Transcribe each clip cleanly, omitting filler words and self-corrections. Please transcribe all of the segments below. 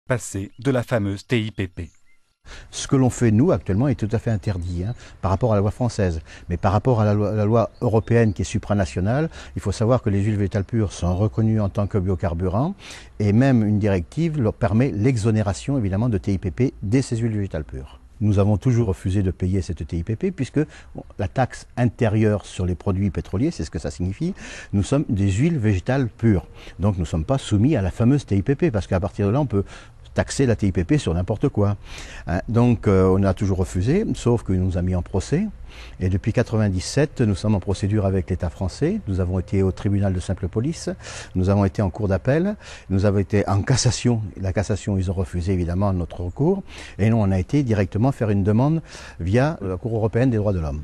passé de la fameuse TIPP. Ce que l'on fait, nous, actuellement, est tout à fait interdit par rapport à la loi française. Mais par rapport à la loi européenne qui est supranationale, il faut savoir que les huiles végétales pures sont reconnues en tant que biocarburants et même une directive leur permet l'exonération, évidemment, de TIPP dès ces huiles végétales pures. Nous avons toujours refusé de payer cette TIPP puisque la taxe intérieure sur les produits pétroliers, c'est ce que ça signifie, nous sommes des huiles végétales pures. Donc nous ne sommes pas soumis à la fameuse TIPP parce qu'à partir de là, on peut taxer la TIPP sur n'importe quoi. Donc on a toujours refusé, sauf qu'il nous a mis en procès. Et depuis 1997, nous sommes en procédure avec l'État français. Nous avons été au tribunal de simple police. Nous avons été en cour d'appel. Nous avons été en cassation. La cassation, ils ont refusé évidemment notre recours. Et nous, on a été directement faire une demande via la Cour européenne des droits de l'homme.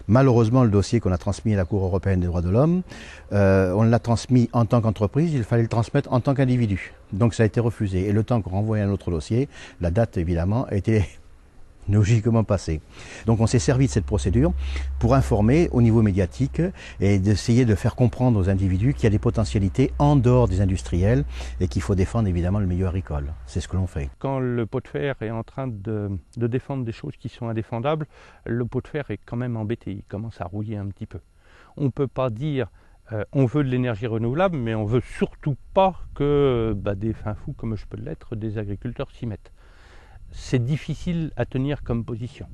Malheureusement, le dossier qu'on a transmis à la Cour européenne des droits de l'homme, on l'a transmis en tant qu'entreprise, il fallait le transmettre en tant qu'individu. Donc ça a été refusé. Et le temps qu'on renvoyait un autre dossier, la date évidemment a été logiquement passée. Donc on s'est servi de cette procédure pour informer au niveau médiatique et d'essayer de faire comprendre aux individus qu'il y a des potentialités en dehors des industriels et qu'il faut défendre évidemment le milieu agricole. C'est ce que l'on fait. Quand le pot de fer est en train de défendre des choses qui sont indéfendables, le pot de fer est quand même embêté, il commence à rouiller un petit peu. On ne peut pas dire on veut de l'énergie renouvelable, mais on ne veut surtout pas que des fins fous comme je peux l'être, des agriculteurs s'y mettent. C'est difficile à tenir comme position.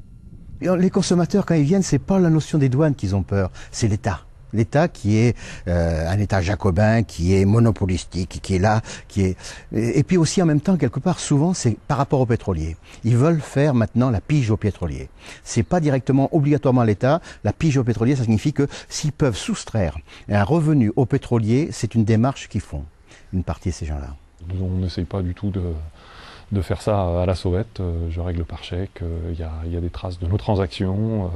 Les consommateurs, quand ils viennent, c'est pas la notion des douanes qu'ils ont peur, c'est l'État. L'État qui est un État jacobin, qui est monopolistique, qui est là, qui est... Et puis aussi en même temps, quelque part, souvent, c'est par rapport aux pétroliers. Ils veulent faire maintenant la pige aux pétroliers. C'est pas directement, obligatoirement l'État. La pige aux pétroliers, ça signifie que s'ils peuvent soustraire un revenu aux pétroliers, c'est une démarche qu'ils font, une partie de ces gens-là. On n'essaye pas du tout de faire ça à la sauvette. Je règle par chèque, il y a des traces de nos transactions.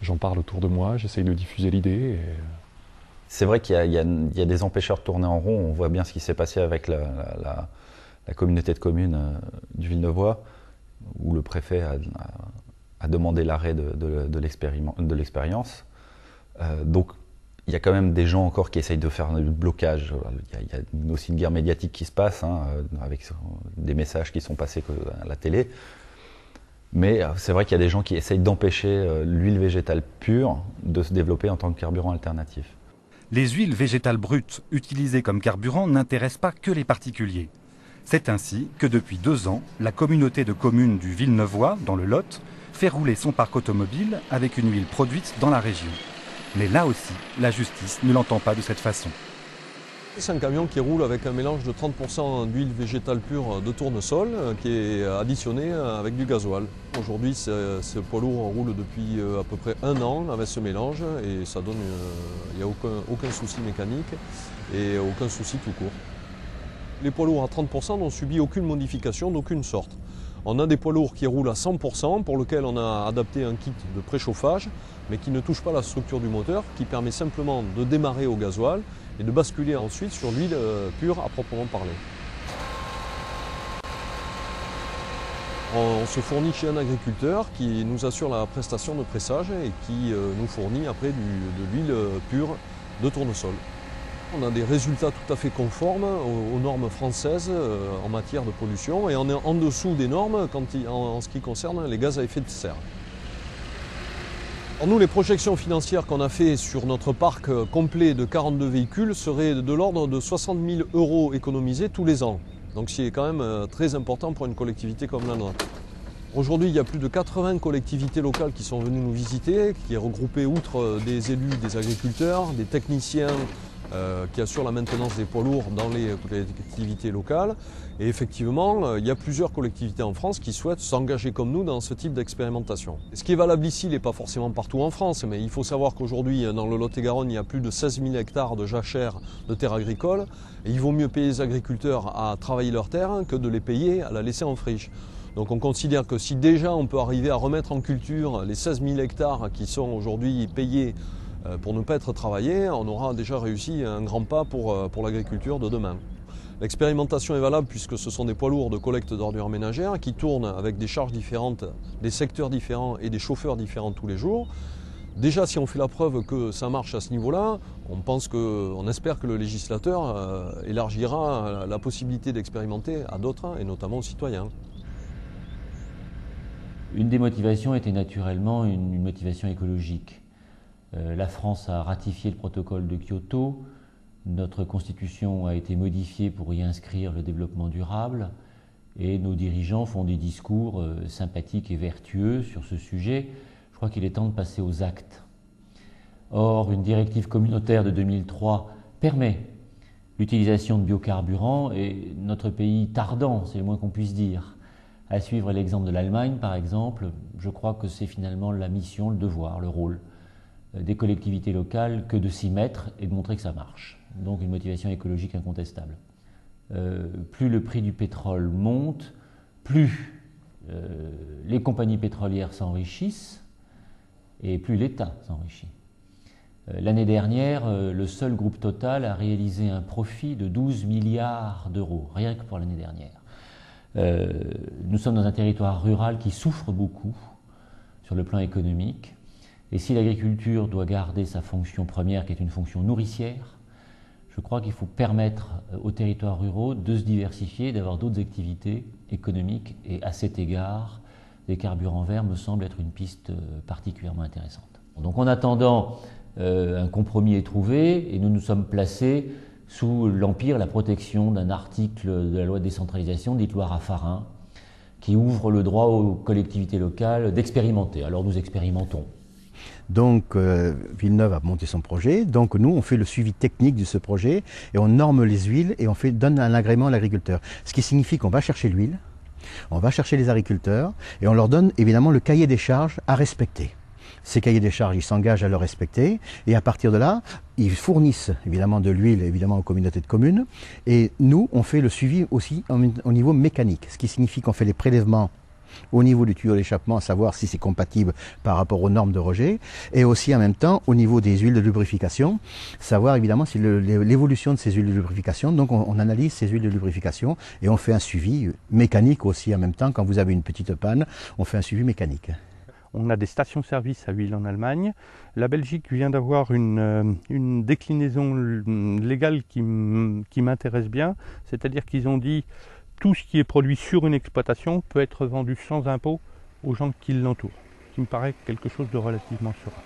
J'en parle autour de moi, j'essaye de diffuser l'idée. C'est vrai qu'il y a des empêcheurs de tourner en rond. On voit bien ce qui s'est passé avec la communauté de communes du Villeneuvois, où le préfet a demandé l'arrêt de l'expérience. Donc il y a quand même des gens encore qui essayent de faire le blocage. Il y a aussi une guerre médiatique qui se passe, avec des messages qui sont passés à la télé. Mais c'est vrai qu'il y a des gens qui essayent d'empêcher l'huile végétale pure de se développer en tant que carburant alternatif. Les huiles végétales brutes utilisées comme carburant n'intéressent pas que les particuliers. C'est ainsi que depuis 2 ans, la communauté de communes du Villeneuvois, dans le Lot, fait rouler son parc automobile avec une huile produite dans la région. Mais là aussi, la justice ne l'entend pas de cette façon. C'est un camion qui roule avec un mélange de 30% d'huile végétale pure de tournesol qui est additionné avec du gasoil. Aujourd'hui, ce poids lourd roule depuis à peu près 1 an avec ce mélange et ça donne, il n'y a aucun souci mécanique et aucun souci tout court. Les poids lourds à 30% n'ont subi aucune modification d'aucune sorte. On a des poids lourds qui roulent à 100% pour lesquels on a adapté un kit de préchauffage mais qui ne touche pas la structure du moteur, qui permet simplement de démarrer au gasoil et de basculer ensuite sur l'huile pure à proprement parler. On se fournit chez un agriculteur qui nous assure la prestation de pressage et qui nous fournit après de l'huile pure de tournesol. On a des résultats tout à fait conformes aux normes françaises en matière de pollution et on est en dessous des normes en ce qui concerne les gaz à effet de serre. Pour nous, les projections financières qu'on a fait sur notre parc complet de 42 véhicules seraient de l'ordre de 60 000 € économisés tous les ans. Donc c'est quand même très important pour une collectivité comme la nôtre. Aujourd'hui, il y a plus de 80 collectivités locales qui sont venues nous visiter, qui est regroupée outre des élus, des agriculteurs, des techniciens qui assurent la maintenance des poids lourds dans les collectivités locales. Et effectivement, il y a plusieurs collectivités en France qui souhaitent s'engager comme nous dans ce type d'expérimentation. Ce qui est valable ici n'est pas forcément partout en France, mais il faut savoir qu'aujourd'hui, dans le Lot-et-Garonne, il y a plus de 16 000 hectares de jachères de terres agricoles. Et il vaut mieux payer les agriculteurs à travailler leurs terres que de les payer à la laisser en friche. Donc on considère que si déjà on peut arriver à remettre en culture les 16 000 hectares qui sont aujourd'hui payés pour ne pas être travaillés, on aura déjà réussi un grand pas pour l'agriculture de demain. L'expérimentation est valable puisque ce sont des poids lourds de collecte d'ordures ménagères qui tournent avec des charges différentes, des secteurs différents et des chauffeurs différents tous les jours. Déjà, si on fait la preuve que ça marche à ce niveau-là, on espère que le législateur élargira la possibilité d'expérimenter à d'autres, et notamment aux citoyens. Une des motivations était naturellement une motivation écologique. La France a ratifié le protocole de Kyoto, notre constitution a été modifiée pour y inscrire le développement durable, et nos dirigeants font des discours sympathiques et vertueux sur ce sujet. Je crois qu'il est temps de passer aux actes. Or, une directive communautaire de 2003 permet l'utilisation de biocarburants et notre pays tardant, c'est le moins qu'on puisse dire, à suivre l'exemple de l'Allemagne par exemple, je crois que c'est finalement la mission, le devoir, le rôle des collectivités locales que de s'y mettre et de montrer que ça marche. Donc une motivation écologique incontestable. Plus le prix du pétrole monte, plus les compagnies pétrolières s'enrichissent et plus l'État s'enrichit. L'année dernière, le seul groupe Total a réalisé un profit de 12 milliards d'euros, rien que pour l'année dernière. Nous sommes dans un territoire rural qui souffre beaucoup sur le plan économique. Et si l'agriculture doit garder sa fonction première, qui est une fonction nourricière, je crois qu'il faut permettre aux territoires ruraux de se diversifier, d'avoir d'autres activités économiques. Et à cet égard, les carburants verts me semblent être une piste particulièrement intéressante. Donc en attendant, un compromis est trouvé et nous nous sommes placés sous l'empire, la protection d'un article de la loi de décentralisation, dite loi Raffarin, qui ouvre le droit aux collectivités locales d'expérimenter. Alors nous expérimentons. Donc Villeneuve a monté son projet, donc nous on fait le suivi technique de ce projet et on norme les huiles et on donne un agrément à l'agriculteur. Ce qui signifie qu'on va chercher l'huile, on va chercher les agriculteurs et on leur donne évidemment le cahier des charges à respecter. Ces cahiers des charges, ils s'engagent à le respecter et à partir de là, ils fournissent évidemment de l'huile évidemment aux communautés de communes et nous, on fait le suivi aussi au niveau mécanique, ce qui signifie qu'on fait les prélèvements au niveau du tuyau d'échappement, à savoir si c'est compatible par rapport aux normes de rejet, et aussi en même temps au niveau des huiles de lubrification, savoir évidemment si l'évolution de ces huiles de lubrification, donc on analyse ces huiles de lubrification et on fait un suivi mécanique aussi en même temps. Quand vous avez une petite panne, on fait un suivi mécanique. On a des stations-service à huile en Allemagne. La Belgique vient d'avoir une déclinaison légale qui m'intéresse bien, c'est-à-dire qu'ils ont dit tout ce qui est produit sur une exploitation peut être vendu sans impôt aux gens qui l'entourent, ce qui me paraît quelque chose de relativement serein.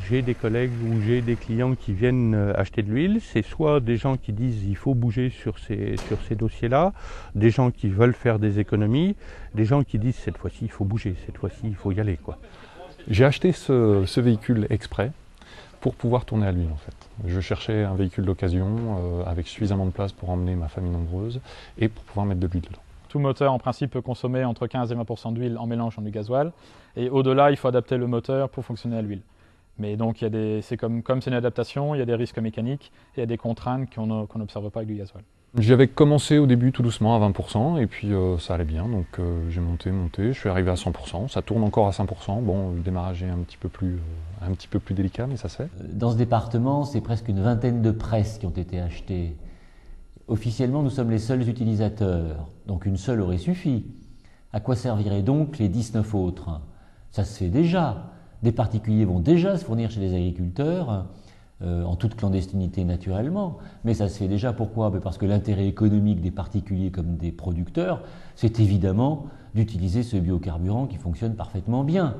J'ai des collègues ou j'ai des clients qui viennent acheter de l'huile, c'est soit des gens qui disent il faut bouger sur ces dossiers-là, des gens qui veulent faire des économies, des gens qui disent cette fois-ci il faut bouger, cette fois-ci il faut y aller, quoi. J'ai acheté ce véhicule exprès pour pouvoir tourner à l'huile en fait. Je cherchais un véhicule d'occasion avec suffisamment de place pour emmener ma famille nombreuse et pour pouvoir mettre de l'huile dedans. Tout moteur en principe peut consommer entre 15 et 20% d'huile en mélangeant du gasoil et au-delà il faut adapter le moteur pour fonctionner à l'huile. Mais donc c'est comme c'est une adaptation, il y a des risques mécaniques et il y a des contraintes qu'on n'observe pas avec du gasoil. J'avais commencé au début tout doucement à 20% et puis ça allait bien, donc j'ai monté, je suis arrivé à 100%, ça tourne encore à 5%, bon le démarrage est un petit peu plus délicat mais ça se fait. Dans ce département, c'est presque une vingtaine de presses qui ont été achetées. Officiellement, nous sommes les seuls utilisateurs, donc une seule aurait suffi. À quoi serviraient donc les 19 autres? Ça se fait déjà. Des particuliers vont déjà se fournir chez les agriculteurs, en toute clandestinité naturellement, mais ça se fait déjà. Pourquoi? Parce que l'intérêt économique des particuliers comme des producteurs, c'est évidemment d'utiliser ce biocarburant qui fonctionne parfaitement bien.